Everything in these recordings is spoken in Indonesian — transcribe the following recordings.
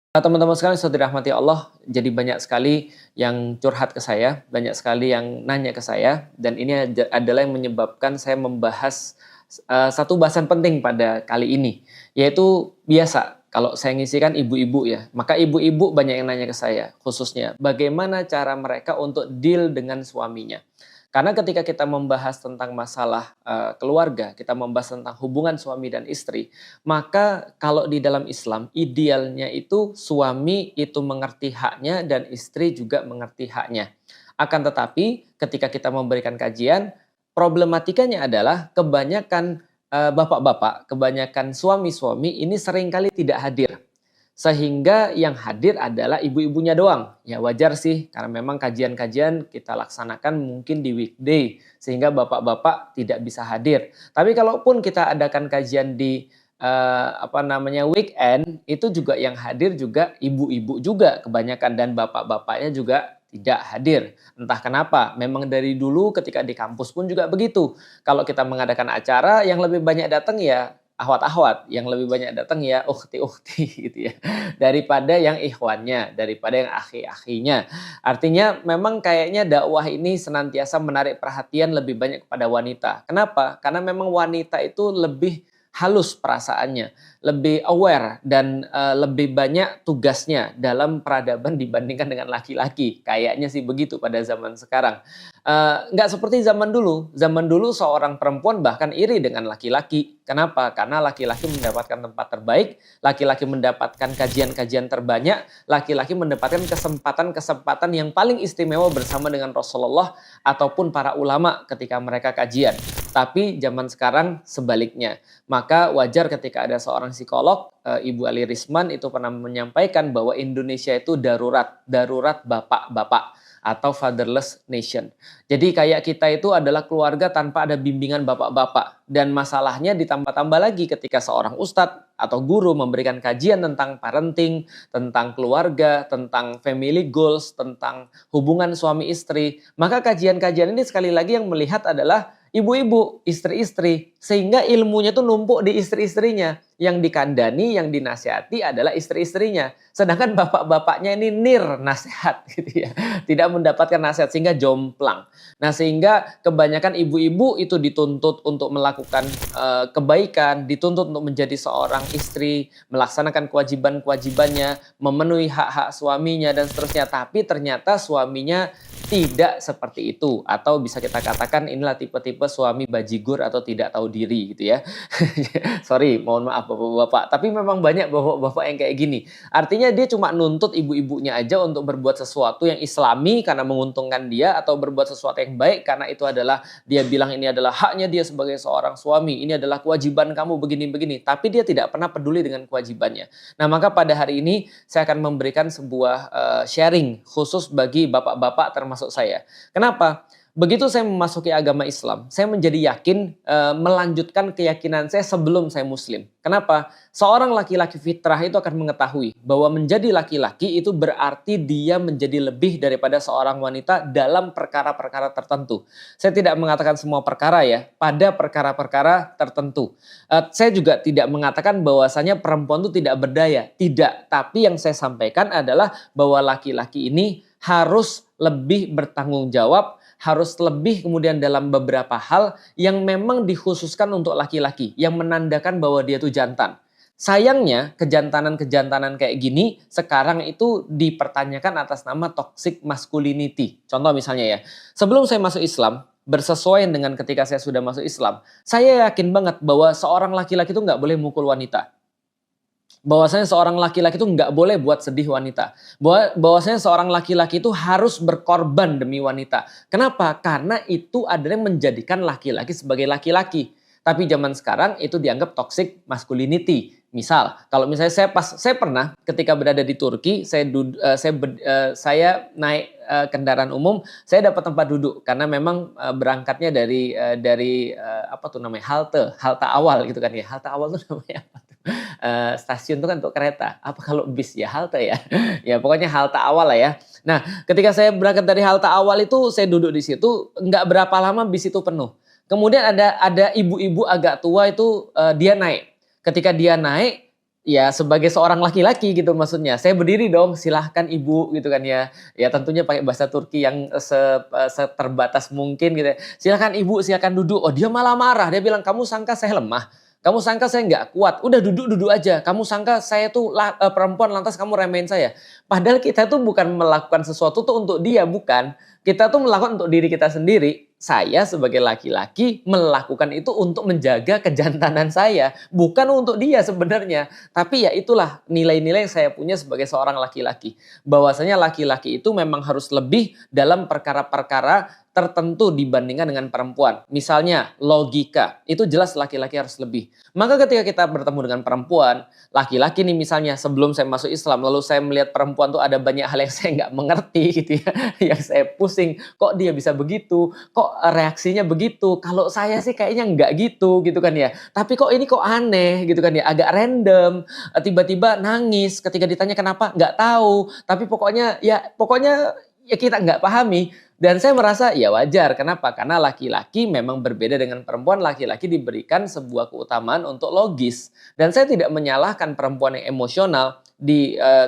Teman-teman sekalian sudah dirahmati Allah, jadi banyak sekali yang curhat ke saya, banyak sekali yang nanya ke saya, dan ini adalah yang menyebabkan saya membahas satu bahasan penting pada kali ini, yaitu biasa kalau saya ngisikan ibu-ibu ya, maka ibu-ibu banyak yang nanya ke saya, khususnya bagaimana cara mereka untuk deal dengan suaminya. Karena ketika kita membahas tentang masalah keluarga, kita membahas tentang hubungan suami dan istri, maka kalau di dalam Islam, idealnya itu suami itu mengerti haknya dan istri juga mengerti haknya. Akan tetapi ketika kita memberikan kajian, problematikanya adalah kebanyakan bapak-bapak, kebanyakan suami-suami ini seringkali tidak hadir. Sehingga yang hadir adalah ibu-ibunya doang. Ya wajar sih, karena memang kajian-kajian kita laksanakan mungkin di weekday, sehingga bapak-bapak tidak bisa hadir. Tapi kalaupun kita adakan kajian di weekend, itu juga yang hadir juga ibu-ibu juga kebanyakan dan bapak-bapaknya juga tidak hadir. Entah kenapa, memang dari dulu ketika di kampus pun juga begitu. Kalau kita mengadakan acara, yang lebih banyak datang ya ahwat-ahwat, yang lebih banyak datang ya ukhti-ukhti gitu ya. Daripada yang ikhwannya, daripada yang akhi-akhinya. Artinya memang kayaknya dakwah ini senantiasa menarik perhatian lebih banyak kepada wanita. Kenapa? Karena memang wanita itu lebih halus perasaannya, lebih aware dan lebih banyak tugasnya dalam peradaban dibandingkan dengan laki-laki. Kayaknya sih begitu pada zaman sekarang. Nggak seperti zaman dulu. Zaman dulu seorang perempuan bahkan iri dengan laki-laki. Kenapa? Karena laki-laki mendapatkan tempat terbaik, laki-laki mendapatkan kajian-kajian terbanyak, laki-laki mendapatkan kesempatan-kesempatan yang paling istimewa bersama dengan Rasulullah ataupun para ulama ketika mereka kajian. Tapi zaman sekarang sebaliknya. Maka wajar ketika ada seorang psikolog, Ibu Ali Risman itu pernah menyampaikan bahwa Indonesia itu darurat, darurat bapak-bapak atau fatherless nation. Jadi kayak kita itu adalah keluarga tanpa ada bimbingan bapak-bapak. Dan masalahnya ditambah-tambah lagi ketika seorang ustadz atau guru memberikan kajian tentang parenting, tentang keluarga, tentang family goals, tentang hubungan suami istri. Maka kajian-kajian ini sekali lagi yang melihat adalah ibu-ibu, istri-istri. Sehingga ilmunya tuh numpuk di istri-istrinya. Yang dikandani, yang dinasihati adalah istri-istrinya. Sedangkan bapak-bapaknya ini nasihat gitu ya. Tidak mendapatkan nasihat sehingga jomplang. Nah sehingga kebanyakan ibu-ibu itu dituntut untuk melakukan kebaikan, dituntut untuk menjadi seorang istri, melaksanakan kewajiban-kewajibannya, memenuhi hak-hak suaminya dan seterusnya. Tapi ternyata suaminya tidak seperti itu. Atau bisa kita katakan inilah tipe-tipe suami bajigur atau tidak tahu diri gitu ya. Sorry, mohon maaf bapak-bapak. Tapi memang banyak bapak-bapak yang kayak gini. Artinya dia cuma nuntut ibu-ibunya aja untuk berbuat sesuatu yang islami karena menguntungkan dia, atau berbuat sesuatu yang baik karena itu adalah dia bilang ini adalah haknya dia sebagai seorang suami, ini adalah kewajiban kamu begini-begini. Tapi dia tidak pernah peduli dengan kewajibannya. Nah maka pada hari ini saya akan memberikan sebuah sharing khusus bagi bapak-bapak termasuk saya. Kenapa? Begitu saya memasuki agama Islam, saya menjadi yakin melanjutkan keyakinan saya sebelum saya muslim. Kenapa? Seorang laki-laki fitrah itu akan mengetahui bahwa menjadi laki-laki itu berarti dia menjadi lebih daripada seorang wanita dalam perkara-perkara tertentu. Saya tidak mengatakan semua perkara ya, pada perkara-perkara tertentu. Saya juga tidak mengatakan bahwasanya perempuan itu tidak berdaya. Tidak, tapi yang saya sampaikan adalah bahwa laki-laki ini harus lebih bertanggung jawab, harus lebih kemudian dalam beberapa hal yang memang dikhususkan untuk laki-laki, yang menandakan bahwa dia itu jantan. Sayangnya kejantanan-kejantanan kayak gini sekarang itu dipertanyakan atas nama toxic masculinity. Contoh misalnya ya, sebelum saya masuk Islam, bersesuaian dengan ketika saya sudah masuk Islam, saya yakin banget bahwa seorang laki-laki itu nggak boleh mukul wanita. Bahwasanya seorang laki-laki itu nggak boleh buat sedih wanita. Bahwasanya seorang laki-laki itu harus berkorban demi wanita. Kenapa? Karena itu adalah menjadikan laki-laki sebagai laki-laki. Tapi zaman sekarang itu dianggap toxic masculinity. Misal, kalau misalnya saya pernah ketika berada di Turki, saya naik kendaraan umum, saya dapat tempat duduk karena memang berangkatnya dari apa tuh namanya, halte awal gitu kan ya. Halte awal tuh namanya apa? Stasiun itu kan untuk kereta. Apa kalau bis ya halte ya? Ya pokoknya halte awal lah ya. Nah, ketika saya berangkat dari halte awal itu saya duduk di situ, nggak berapa lama bis itu penuh. Kemudian ada ibu-ibu agak tua itu dia naik. Ketika dia naik, Ya sebagai seorang laki-laki gitu maksudnya, saya berdiri dong, "Silahkan Ibu," gitu kan ya. Ya tentunya pakai bahasa Turki yang, seterbatas mungkin gitu ya, "Silahkan Ibu, silakan duduk." Oh dia malah marah, dia bilang, "Kamu sangka saya lemah? Kamu sangka saya nggak kuat? Udah duduk-duduk aja. Kamu sangka saya tuh perempuan lantas kamu remehin saya?" Padahal kita tuh bukan melakukan sesuatu tuh untuk dia, bukan. Kita tuh melakukan untuk diri kita sendiri. Saya sebagai laki-laki melakukan itu untuk menjaga kejantanan saya, bukan untuk dia sebenarnya. Tapi ya itulah nilai-nilai yang saya punya sebagai seorang laki-laki. Bahwasanya laki-laki itu memang harus lebih dalam perkara-perkara tertentu dibandingkan dengan perempuan. Misalnya logika, itu jelas laki-laki harus lebih. Maka ketika kita bertemu dengan perempuan, laki-laki nih misalnya sebelum saya masuk Islam, lalu saya melihat perempuan tuh ada banyak hal yang saya nggak mengerti gitu ya, yang saya pusing, kok dia bisa begitu, kok reaksinya begitu, kalau saya sih kayaknya nggak gitu kan ya. Tapi kok ini kok aneh gitu kan ya, agak random, tiba-tiba nangis ketika ditanya kenapa, nggak tahu, tapi pokoknya ya kita nggak pahami. Dan saya merasa ya wajar, kenapa? Karena laki-laki memang berbeda dengan perempuan, laki-laki diberikan sebuah keutamaan untuk logis. Dan saya tidak menyalahkan perempuan yang emosional,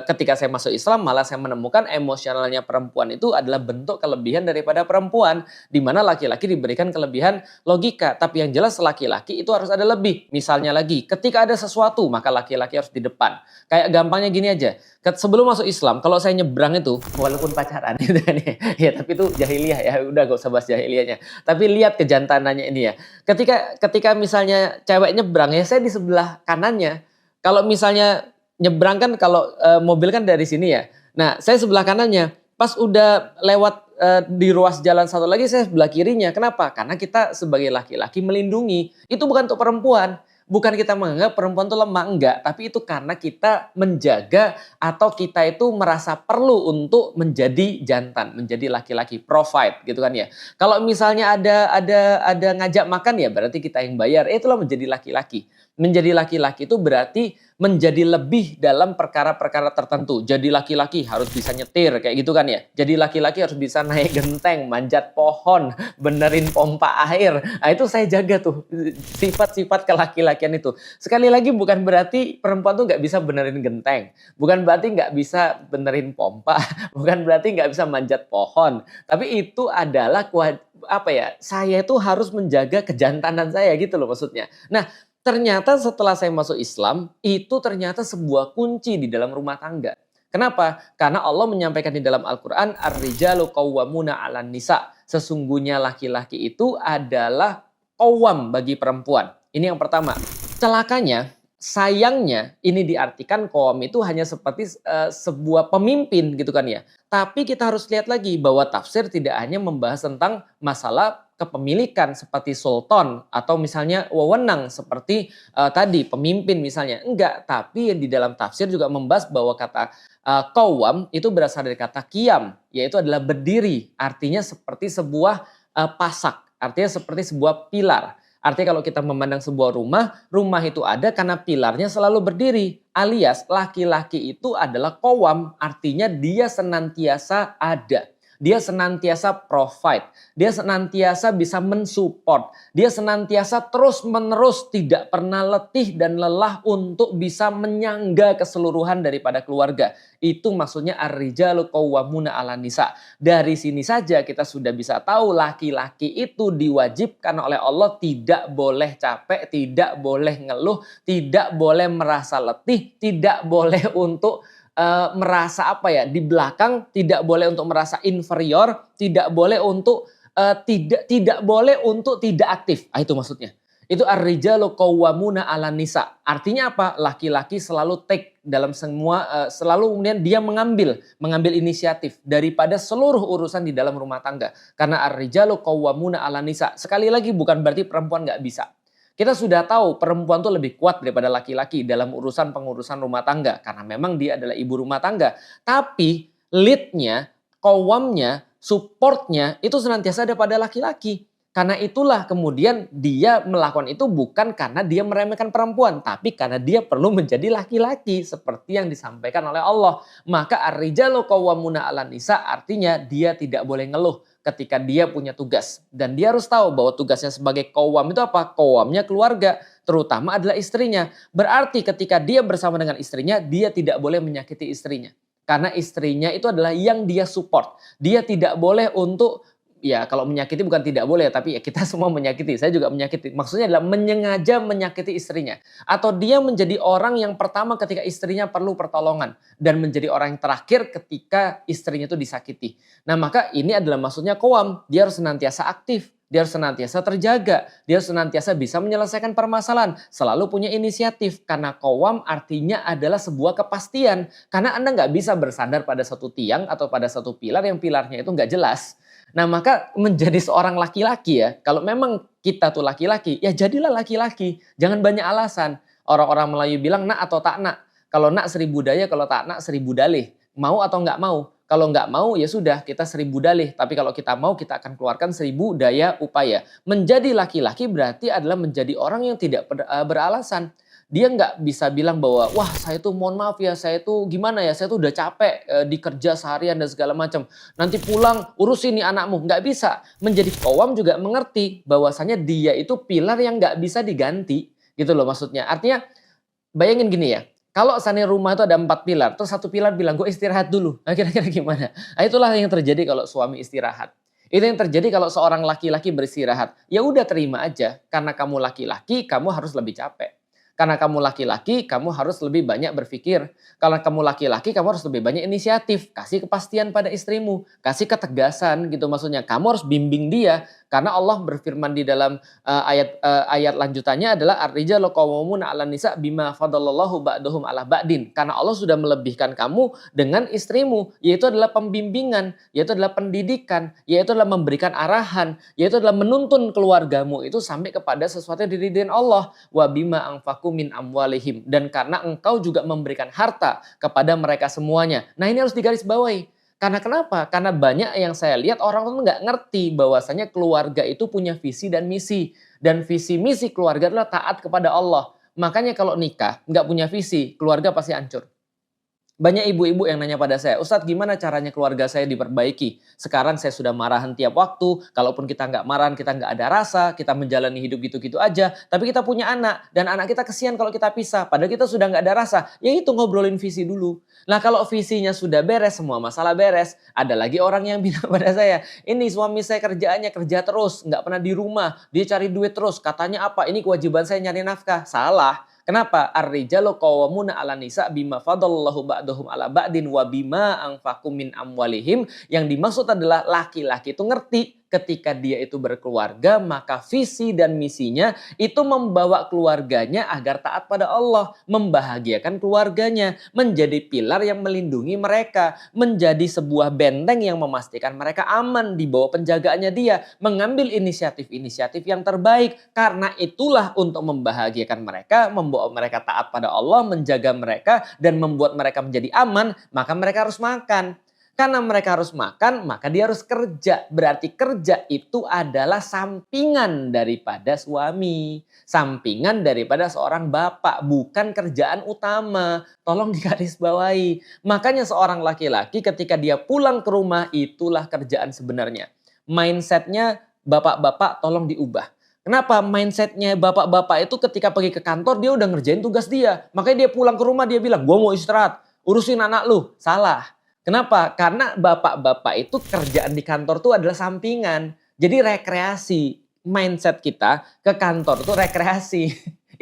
ketika saya masuk Islam malah saya menemukan emosionalnya perempuan itu adalah bentuk kelebihan daripada perempuan, di mana laki-laki diberikan kelebihan logika, tapi yang jelas laki-laki itu harus ada lebih. Misalnya lagi, ketika ada sesuatu maka laki-laki harus di depan. Kayak gampangnya gini aja, sebelum masuk Islam kalau saya nyebrang itu walaupun pacaran gitu kan ya, tapi itu jahiliyah ya, udah gak usah bahas jahiliyahnya. Tapi lihat kejantanannya ini ya. Ketika misalnya cewek nyebrang ya saya di sebelah kanannya. Kalau misalnya nyebrang kan kalau mobil kan dari sini ya. Nah, saya sebelah kanannya. Pas udah lewat di ruas jalan satu lagi saya sebelah kirinya. Kenapa? Karena kita sebagai laki-laki melindungi. Itu bukan untuk perempuan. Bukan kita menganggap perempuan itu lemah, enggak. Tapi itu karena kita menjaga atau kita itu merasa perlu untuk menjadi jantan, menjadi laki-laki, provide gitu kan ya. Kalau misalnya ada ngajak makan ya berarti kita yang bayar. Itulah menjadi laki-laki. Menjadi laki-laki itu berarti menjadi lebih dalam perkara-perkara tertentu. Jadi laki-laki harus bisa nyetir kayak gitu kan ya. Jadi laki-laki harus bisa naik genteng, manjat pohon, benerin pompa air. Nah itu saya jaga tuh sifat-sifat kelaki-lakian itu. Sekali lagi bukan berarti perempuan tuh nggak bisa benerin genteng. Bukan berarti nggak bisa benerin pompa. Bukan berarti nggak bisa manjat pohon. Tapi itu adalah saya itu harus menjaga kejantanan saya gitu loh maksudnya. Nah, ternyata setelah saya masuk Islam, itu ternyata sebuah kunci di dalam rumah tangga. Kenapa? Karena Allah menyampaikan di dalam Al-Quran, Ar-rijalu qawwamuna 'alan nisa. Sesungguhnya laki-laki itu adalah qawwam bagi perempuan. Ini yang pertama. Celakanya, sayangnya ini diartikan qawwam itu hanya seperti sebuah pemimpin gitu kan ya. Tapi kita harus lihat lagi bahwa tafsir tidak hanya membahas tentang masalah kepemilikan seperti sultan atau misalnya wewenang seperti tadi pemimpin misalnya. Enggak, tapi di dalam tafsir juga membahas bahwa kata qawwam itu berasal dari kata qiyam, yaitu adalah berdiri. Artinya seperti sebuah pasak, artinya seperti sebuah pilar. Artinya kalau kita memandang sebuah rumah, rumah itu ada karena pilarnya selalu berdiri. Alias laki-laki itu adalah qawwam, artinya dia senantiasa ada. Dia senantiasa provide, dia senantiasa bisa mensupport, dia senantiasa terus-menerus tidak pernah letih dan lelah untuk bisa menyangga keseluruhan daripada keluarga. Itu maksudnya ar-rijalu qawwamuna 'alan nisa. Dari sini saja kita sudah bisa tahu laki-laki itu diwajibkan oleh Allah tidak boleh capek, tidak boleh ngeluh, tidak boleh merasa letih, tidak boleh untuk merasa di belakang, tidak boleh untuk merasa inferior, tidak boleh untuk tidak boleh untuk tidak aktif. Itu maksudnya. Itu ar-rijalu qawwamuna 'alan nisa. Artinya apa? Laki-laki selalu take dalam semua selalu kemudian dia mengambil inisiatif daripada seluruh urusan di dalam rumah tangga. Karena ar-rijalu qawwamuna 'alan nisa. Sekali lagi bukan berarti perempuan nggak bisa. Kita sudah tahu perempuan tuh lebih kuat daripada laki-laki dalam pengurusan rumah tangga. Karena memang dia adalah ibu rumah tangga. Tapi leadnya, qawwamnya, supportnya itu senantiasa ada pada laki-laki. Karena itulah kemudian dia melakukan itu bukan karena dia meremehkan perempuan. Tapi karena dia perlu menjadi laki-laki. Seperti yang disampaikan oleh Allah. Maka ar-rijalu qawwamuna 'alan nisa artinya dia tidak boleh ngeluh. ketika dia punya tugas. Dan dia harus tahu bahwa tugasnya sebagai qawwam itu apa? Qawwamnya keluarga, terutama adalah istrinya. Berarti ketika dia bersama dengan istrinya, dia tidak boleh menyakiti istrinya. Karena istrinya itu adalah yang dia support. Dia tidak boleh untuk, ya kalau menyakiti bukan tidak boleh, tapi ya kita semua menyakiti. Saya juga menyakiti. Maksudnya adalah menyengaja menyakiti istrinya. Atau dia menjadi orang yang pertama ketika istrinya perlu pertolongan. Dan menjadi orang yang terakhir ketika istrinya itu disakiti. Nah maka ini adalah maksudnya qawwam. Dia harus senantiasa aktif. Dia harus senantiasa terjaga. Dia harus senantiasa bisa menyelesaikan permasalahan. Selalu punya inisiatif. Karena qawwam artinya adalah sebuah kepastian. Karena Anda nggak bisa bersandar pada satu tiang atau pada satu pilar yang pilarnya itu nggak jelas. Nah maka menjadi seorang laki-laki ya. Kalau memang kita tuh laki-laki, ya jadilah laki-laki. Jangan banyak alasan. Orang-orang Melayu bilang nak atau tak nak. Kalau nak 1000 daya, kalau tak nak 1000 dalih. Mau atau nggak mau? Kalau nggak mau ya sudah kita 1000 dalih. Tapi kalau kita mau kita akan keluarkan 1000 daya upaya. Menjadi laki-laki berarti adalah menjadi orang yang tidak beralasan. Dia nggak bisa bilang bahwa wah saya tuh mohon maaf ya, saya tuh gimana ya, saya tuh udah capek di kerja seharian dan segala macam. Nanti pulang urusin nih anakmu. Nggak bisa. Menjadi qawwam juga mengerti bahwasanya dia itu pilar yang nggak bisa diganti. Gitu loh maksudnya. Artinya bayangin gini ya. Kalau seandainya rumah itu ada 4 pilar, terus satu pilar bilang gue istirahat dulu. Nah kira-kira gimana? Nah, itulah yang terjadi kalau suami istirahat. Itu yang terjadi kalau seorang laki-laki beristirahat. Ya udah terima aja. Karena kamu laki-laki, kamu harus lebih capek. Karena kamu laki-laki, kamu harus lebih banyak berpikir. Karena kamu laki-laki, kamu harus lebih banyak inisiatif. Kasih kepastian pada istrimu. Kasih ketegasan gitu maksudnya. Kamu harus bimbing dia. Karena Allah berfirman di dalam ayat lanjutannya adalah ar-rijalu qawwamuna 'alan nisa bima faddalallahu ba'dahum 'ala ba'din. Karena Allah sudah melebihkan kamu dengan istrimu, yaitu adalah pembimbingan, yaitu adalah pendidikan, yaitu adalah memberikan arahan, yaitu adalah menuntun keluargamu itu sampai kepada sesuatu yang diridhoin Allah. Wa bima anfaqu min amwalihim, dan karena engkau juga memberikan harta kepada mereka semuanya. Nah, ini harus digarisbawahi. Karena kenapa? Karena banyak yang saya lihat orang tuh nggak ngerti bahwasanya keluarga itu punya visi dan misi. Dan visi misi keluarga adalah taat kepada Allah. Makanya kalau nikah nggak punya visi, keluarga pasti hancur. Banyak ibu-ibu yang nanya pada saya, Ustadz gimana caranya keluarga saya diperbaiki? Sekarang saya sudah marahan tiap waktu, kalaupun kita nggak marahan, kita nggak ada rasa, kita menjalani hidup gitu-gitu aja. Tapi kita punya anak, dan anak kita kesian kalau kita pisah, padahal kita sudah nggak ada rasa. Ya itu ngobrolin visi dulu. Nah kalau visinya sudah beres, semua masalah beres, ada lagi orang yang bilang pada saya, ini suami saya kerjaannya kerja terus, nggak pernah di rumah, dia cari duit terus, katanya apa? Ini kewajiban saya nyari nafkah. Salah. Kenapa? Ar-rijalu qawwamuna 'alan nisa bima fadallahu ba'dahum 'ala ba'din wa bima anfaqu min amwalihim. Yang dimaksud adalah laki-laki itu ngerti ketika dia itu berkeluarga, maka visi dan misinya itu membawa keluarganya agar taat pada Allah, membahagiakan keluarganya, menjadi pilar yang melindungi mereka, menjadi sebuah benteng yang memastikan mereka aman di bawah penjagaannya dia, mengambil inisiatif-inisiatif yang terbaik. Karena itulah untuk membahagiakan mereka, membawa mereka taat pada Allah, menjaga mereka dan membuat mereka menjadi aman, maka mereka harus makan. Karena mereka harus makan, maka dia harus kerja. Berarti kerja itu adalah sampingan daripada suami. Sampingan daripada seorang bapak, bukan kerjaan utama. Tolong digarisbawahi. Makanya seorang laki-laki ketika dia pulang ke rumah, itulah kerjaan sebenarnya. Mindsetnya bapak-bapak tolong diubah. Kenapa? Mindsetnya bapak-bapak itu ketika pergi ke kantor dia udah ngerjain tugas dia. Makanya dia pulang ke rumah dia bilang, gue mau istirahat, urusin anak lu. Salah. Kenapa? Karena bapak-bapak itu kerjaan di kantor tuh adalah sampingan. Jadi rekreasi. Mindset kita ke kantor tuh rekreasi.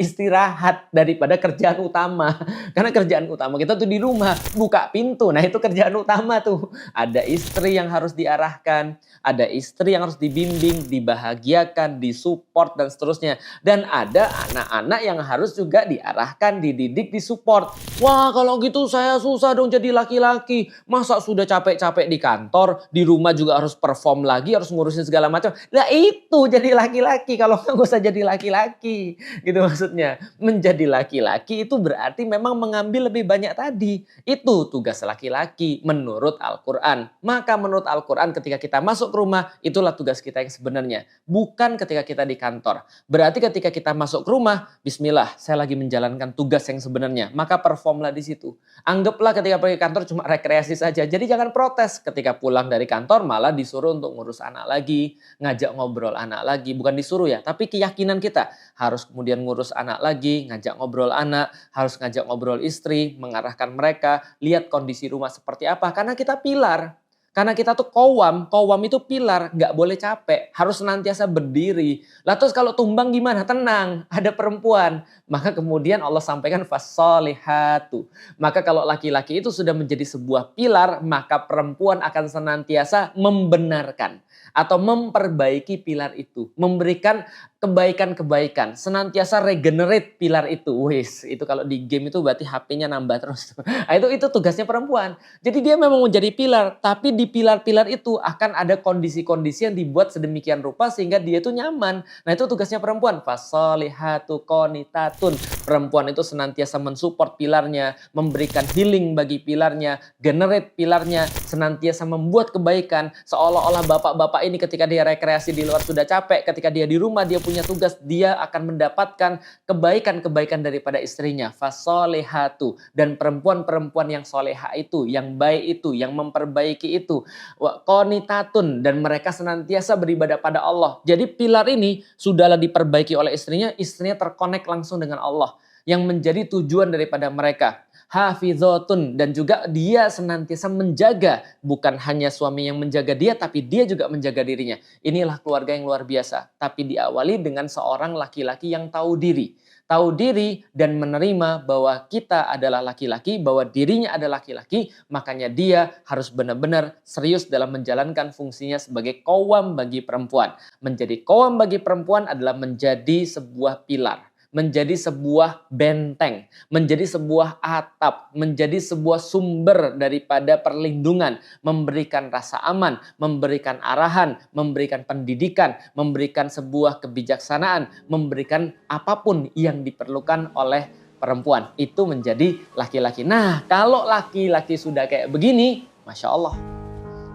Istirahat daripada kerjaan utama. Karena kerjaan utama kita tuh di rumah. Buka pintu. Nah itu kerjaan utama tuh. Ada istri yang harus diarahkan. Ada istri yang harus dibimbing, dibahagiakan, disupport dan seterusnya. Dan ada anak-anak yang harus juga diarahkan, dididik, disupport. Wah kalau gitu saya susah dong jadi laki-laki. Masa sudah capek-capek di kantor, di rumah juga harus perform lagi, harus ngurusin segala macam. Nah itu jadi laki-laki. Kalau nggak usah jadi laki-laki. Gitu maksudnya. maksudnya. Menjadi laki-laki itu berarti memang mengambil lebih banyak tadi. Itu tugas laki-laki menurut Al-Quran. Maka menurut Al-Quran ketika kita masuk ke rumah, itulah tugas kita yang sebenarnya. Bukan ketika kita di kantor. Berarti ketika kita masuk ke rumah, bismillah, saya lagi menjalankan tugas yang sebenarnya. Maka performlah di situ. Anggaplah ketika pergi kantor cuma rekreasi saja. Jadi jangan protes ketika pulang dari kantor malah disuruh untuk ngurus anak lagi, ngajak ngobrol anak lagi. Bukan disuruh ya, tapi keyakinan kita harus kemudian ngurus anak lagi, ngajak ngobrol anak, harus ngajak ngobrol istri, mengarahkan mereka, lihat kondisi rumah seperti apa. Karena kita pilar. Karena kita tuh kowam itu pilar, nggak boleh capek, harus senantiasa berdiri. Lah terus kalau tumbang gimana? Tenang, ada perempuan. Maka kemudian Allah sampaikan fasolihatu. Maka kalau laki-laki itu sudah menjadi sebuah pilar, maka perempuan akan senantiasa membenarkan atau memperbaiki pilar itu, memberikan kebaikan-kebaikan, senantiasa regenerate pilar itu. Wis, itu kalau di game itu berarti HP-nya nambah terus. Nah, itu tugasnya perempuan. Jadi dia memang menjadi pilar, tapi di pilar-pilar itu akan ada kondisi-kondisi yang dibuat sedemikian rupa sehingga dia itu nyaman. Nah, itu tugasnya perempuan. Fasolihatu qonitatun. Perempuan itu senantiasa mensupport pilarnya, memberikan healing bagi pilarnya, generate pilarnya, senantiasa membuat kebaikan. Seolah-olah bapak-bapak ini ketika dia rekreasi di luar sudah capek, ketika dia di rumah dia punya tugas, dia akan mendapatkan kebaikan-kebaikan daripada istrinya. Fasolihatu. Dan perempuan-perempuan yang soleha itu, yang baik itu, yang memperbaiki itu. Qonitatun. Dan mereka senantiasa beribadah pada Allah. Jadi pilar ini sudahlah diperbaiki oleh istrinya, istrinya terkonek langsung dengan Allah. Yang menjadi tujuan daripada mereka. Hafizotun, dan juga dia senantiasa menjaga, bukan hanya suami yang menjaga dia, tapi dia juga menjaga dirinya. Inilah keluarga yang luar biasa, tapi diawali dengan seorang laki-laki yang tahu diri. Tahu diri dan menerima bahwa kita adalah laki-laki, bahwa dirinya adalah laki-laki, makanya dia harus benar-benar serius dalam menjalankan fungsinya sebagai qawwam bagi perempuan. Menjadi qawwam bagi perempuan adalah menjadi sebuah pilar. Menjadi sebuah benteng, menjadi sebuah atap, menjadi sebuah sumber daripada perlindungan, memberikan rasa aman, memberikan arahan, memberikan pendidikan, memberikan sebuah kebijaksanaan, memberikan apapun yang diperlukan oleh perempuan. Itu menjadi laki-laki. Nah, kalau laki-laki sudah kayak begini, Masya Allah.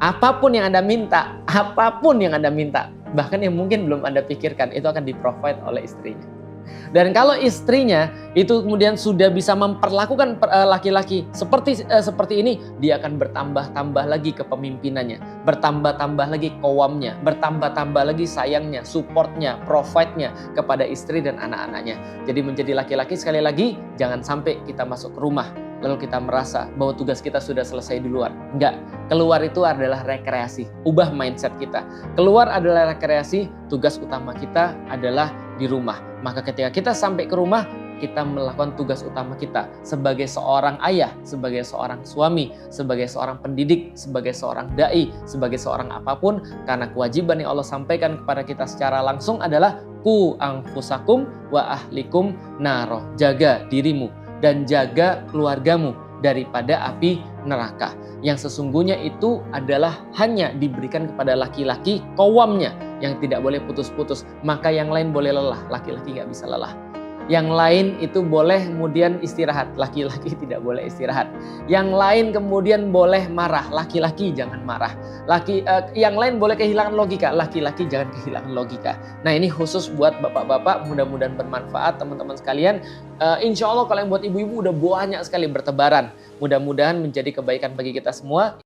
Apapun yang Anda minta, bahkan yang mungkin belum Anda pikirkan, itu akan di-provide oleh istrinya. Dan kalau istrinya itu kemudian sudah bisa memperlakukan laki-laki seperti ini, dia akan bertambah-tambah lagi kepemimpinannya, bertambah-tambah lagi qawamnya, bertambah-tambah lagi sayangnya, supportnya, provide-nya kepada istri dan anak-anaknya. Jadi menjadi laki-laki sekali lagi, jangan sampai kita masuk ke rumah lalu kita merasa bahwa tugas kita sudah selesai di luar. Enggak, keluar itu adalah rekreasi. Ubah mindset kita. Keluar adalah rekreasi, tugas utama kita adalah di rumah. Maka ketika kita sampai ke rumah, kita melakukan tugas utama kita sebagai seorang ayah, sebagai seorang suami, sebagai seorang pendidik, sebagai seorang dai, sebagai seorang apapun, karena kewajiban yang Allah sampaikan kepada kita secara langsung adalah ku anfusakum wa ahlikum naro. Jaga dirimu dan jaga keluargamu daripada api neraka. Yang sesungguhnya itu adalah hanya diberikan kepada laki-laki qawwamnya yang tidak boleh putus-putus. Maka yang lain boleh lelah, laki-laki nggak bisa lelah. Yang lain itu boleh kemudian istirahat, laki-laki tidak boleh istirahat. Yang lain kemudian boleh marah, laki-laki jangan marah. Yang lain boleh kehilangan logika, laki-laki jangan kehilangan logika. Nah, ini khusus buat bapak-bapak, mudah-mudahan bermanfaat teman-teman sekalian. Insya Allah kalau yang buat ibu-ibu udah banyak sekali bertebaran. Mudah-mudahan menjadi kebaikan bagi kita semua.